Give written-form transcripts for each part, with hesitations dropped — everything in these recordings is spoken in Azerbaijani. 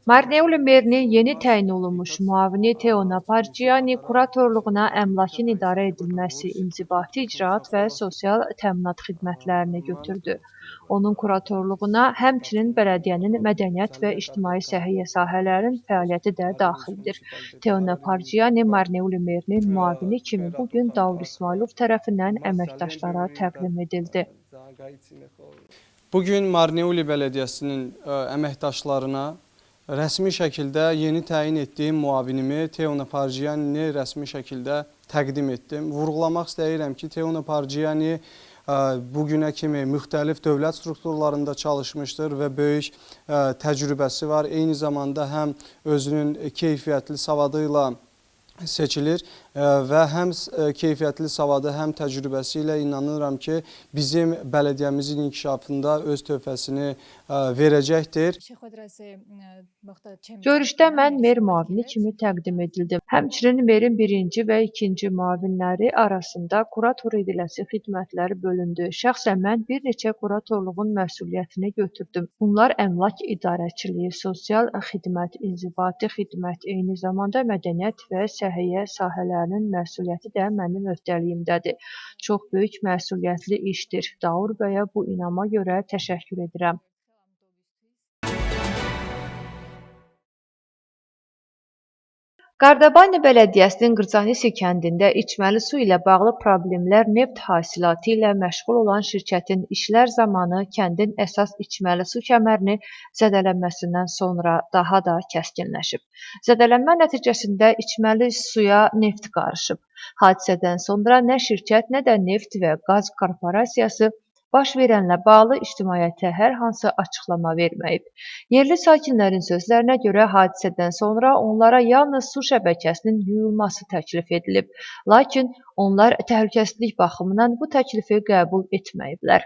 Marneuli merinin yeni təyin olunmuş müavini Teona Parciani kuratorluğuna əmlakın idarə edilməsi, inzibati icraat və sosial təminat xidmətlərini götürdü. Onun kuratorluğuna həmçinin bələdiyyənin mədəniyyət və ictimai səhiyyə sahələrinin fəaliyyəti də daxildir. Teona Parciani Marneuli merinin müavini kimi bugün Davur İsmailov tərəfindən əməkdaşlara təqdim edildi. Bugün Marneuli Bələdiyyəsinin əməkdaşlarına rəsmi şəkildə yeni təyin etdiyim müavinimi Teona Parcianini rəsmi şəkildə təqdim etdim. Vurğulamaq istəyirəm ki, Teona Parciani bugünə kimi müxtəlif dövlət strukturlarında çalışmışdır və böyük təcrübəsi var. Eyni zamanda həm özünün keyfiyyətli savadı ilə seçilir və həm keyfiyyətli savadı, həm təcrübəsi ilə inanıram ki, bizim bələdiyyəmizin inkişafında öz töhfəsini verəcəkdir. Görüşdə mən mer müavini kimi təqdim edildim. Həmçinin merin birinci və ikinci müavinləri arasında kurator ediləsi xidmətləri bölündü. Şəxsən mən bir neçə kuratorluğun məsuliyyətini götürdüm. Bunlar əmlak idarəçiliyi, sosial xidmət, inzibati xidmət, eyni zamanda mədəniyyət və səhiyyə sahələrinin məsuliyyəti də mənim öhdəliyimdədir. Çox böyük məsuliyyətli işdir. Davur bəyə bu inama görə təşəkkür edirəm. Qardabani Bələdiyyəsinin Qırcanisi kəndində içməli su ilə bağlı problemlər neft hasilatı ilə məşğul olan şirkətin işlər zamanı kəndin əsas içməli su kəmərini zədələnməsindən sonra daha da kəskinləşib. Zədələnmə nəticəsində içməli suya neft qarışıb. Hadisədən sonra nə şirkət, nə də neft və qaz korporasiyası baş verənlə bağlı ictimaiyyətə hər hansı açıqlama verməyib. Yerli sakinlərin sözlərinə görə hadisədən sonra onlara yalnız su şəbəkəsinin yuyulması təklif edilib, lakin onlar təhlükəsizlik baxımından bu təklifi qəbul etməyiblər.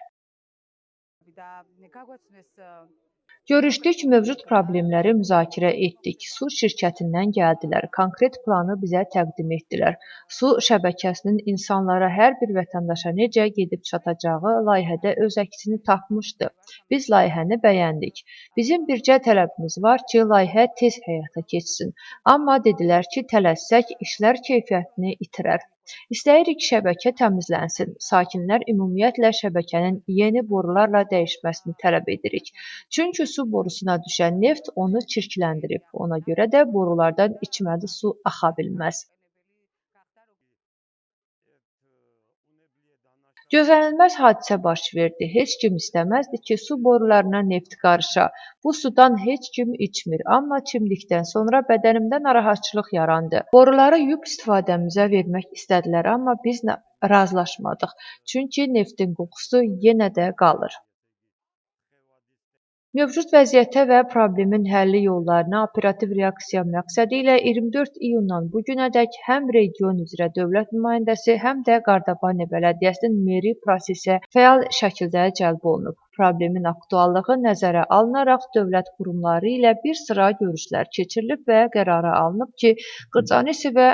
Görüşdük, mövcud problemləri müzakirə etdik. Su şirkətindən gəldilər, konkret planı bizə təqdim etdilər. Su şəbəkəsinin insanlara, hər bir vətəndaşa necə gedib çatacağı layihədə öz əksini tapmışdı. Biz layihəni bəyəndik. Bizim bircə tələbimiz var ki, layihə tez həyata keçsin. Amma dedilər ki, tələssək işlər keyfiyyətini itirər. İstəyirik şəbəkə təmizlənsin. Sakinlər ümumiyyətlə şəbəkənin yeni borularla dəyişməsini tələb edirik. Çünki su borusuna düşən neft onu çirkləndirib. Ona görə də borulardan içməli su axa bilməz. Gözlənilməz hadisə baş verdi. Heç kim istəməzdi ki, su borularına neft qarışa. Bu sudan heç kim içmir, amma çimdikdən sonra bədənimdə narahatçılıq yarandı. Boruları yuyub istifadəmizə vermək istədilər, amma biz razılaşmadıq. Çünki neftin qoxusu yenə də qalır. Mövcud vəziyyətə və problemin həlli yollarına operativ reaksiya məqsədi ilə 24 iyundan bu günədək həm region üzrə dövlət nümayəndəsi, həm də Qardabani Bələdiyyəsinin meri prosesə fəal şəkildə cəlb olunub. Problemin aktuallığı nəzərə alınaraq dövlət qurumları ilə bir sıra görüşlər keçirilib və qərara alınıb ki, Qırcanisi və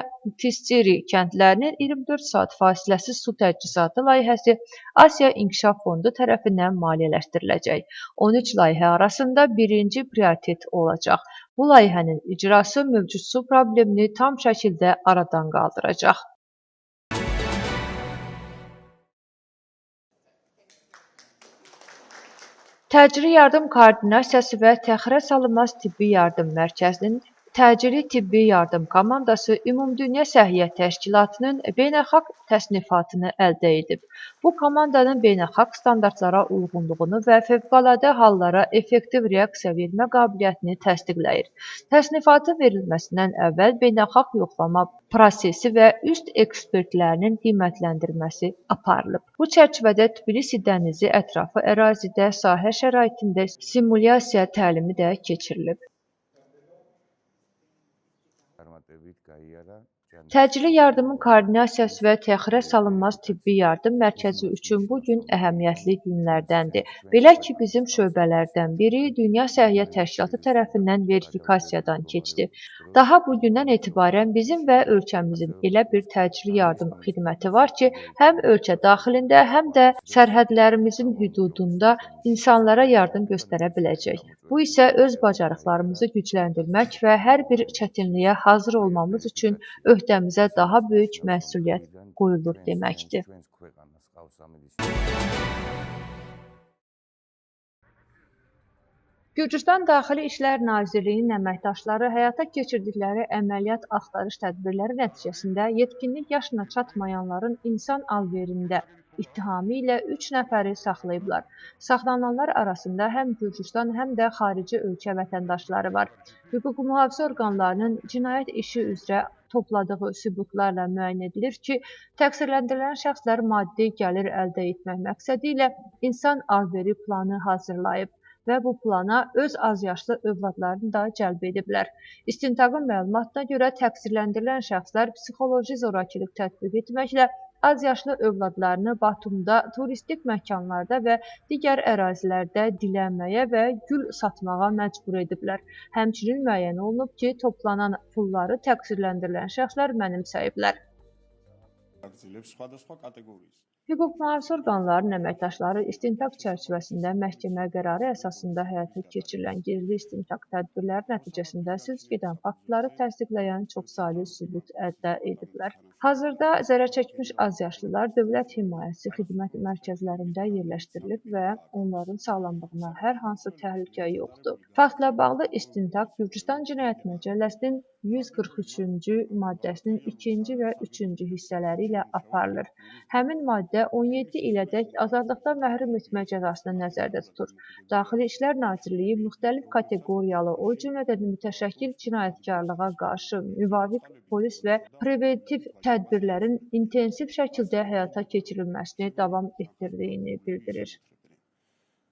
Tisciri kəndlərinin 24 saat fasiləsiz su təchizatı layihəsi Asiya İnkişaf Fondu tərəfindən maliyyələşdiriləcək. 13 layihə arasında birinci prioritet olacaq. Bu layihənin icrası mövcud su problemini tam şəkildə aradan qaldıracaq. Təcili yardım koordinasiyası və təxirə salınmaz tibbi yardım mərkəzinin təcili tibbi yardım komandası Ümumdünya Səhiyyə Təşkilatının beynəlxalq təsnifatını əldə edib. Bu komandanın beynəlxalq standartlara uyğunluğunu və fövqəladə hallara effektiv reaksiya vermə qabiliyyətini təsdiqləyir. Təsnifatı verilməsindən əvvəl beynəlxalq yoxlama prosesi və üst ekspertlərinin qiymətləndirməsi aparılıb. Bu çərçivədə Tbilisi dənizi ətrafı ərazidə sahə şəraitində simulyasiya təlimi də keçirilib. Təcili yardımın koordinasiyası və təxirə salınmaz tibbi yardım mərkəzi üçün bu gün əhəmiyyətli günlərdəndir. Belə ki, bizim şöbələrdən biri Dünya Səhiyyə Təşkilatı tərəfindən verifikasiyadan keçdi. Daha bu gündən etibarən bizim və ölkəmizin elə bir təcili yardım xidməti var ki, həm ölkə daxilində, həm də sərhədlərimizin hüdudunda insanlara yardım göstərə biləcək. Bu isə öz bacarıqlarımızı gücləndirmək və hər bir çətinliyə hazır olmamız üçün öhdəmizə daha böyük məsuliyyət qoyulur deməkdir. Gürcüstan Daxili İşlər Nazirliyinin əməkdaşları həyata keçirdikləri əməliyyat axtarış tədbirləri nəticəsində yetkinlik yaşına çatmayanların insan alverində ittihamı ilə 3 nəfəri saxlayıblar. Saxlanılanlar arasında həm Gürcüstan, həm də xarici ölkə vətəndaşları var. Hüquq mühafizə orqanlarının cinayət işi üzrə topladığı sübutlarla müəyyən edilir ki, təqsirləndirilən şəxslər maddi gəlir əldə etmək məqsədi ilə insan alveri planı hazırlayıb və bu plana öz azyaşlı övladlarını da cəlb ediblər. İstintaqın məlumatına görə təqsirləndirilən şəxslər psixoloji zorakılıq tətbiq etməklə azyaşlı övladlarını Batumda, turistik məkanlarda və digər ərazilərdə dilənməyə və gül satmağa məcbur ediblər. Həmçinin müəyyən olunub ki, toplanan pulları təqsirləndirilən şəxslər mənimsəyiblər. Hüquq mühafizə orqanlarının əməkdaşları istintaq çərçivəsində məhkəmə qərarı əsasında həyata keçirilən gizli istintaq tədbirləri nəticəsində sözü gedən faktları təsdiqləyən çoxsaylı sübut əldə ediblər. Hazırda zərərçəkmiş azyaşlılar dövlət himayəsi xidmət mərkəzlərində yerləşdirilib və onların sağlamlığına hər hansı təhlükə yoxdur. Faktla bağlı istintaq Gürcüstan Cinayət Məcəlləsinin 143-cü maddəsinin 2-ci və 3-cü hissələri ilə aparılır. Həmin maddə 17 ilədək azadlıqdan məhrum etmə cəzasını nəzərdə tutur. Daxili İşlər Nazirliyi müxtəlif kateqoriyalı, o cümlədən mütəşəkkil cinayətkarlığa qarşı müvafiq polis və preventiv tədbirlərin intensiv şəkildə həyata keçirilməsini davam etdirdiyini bildirir.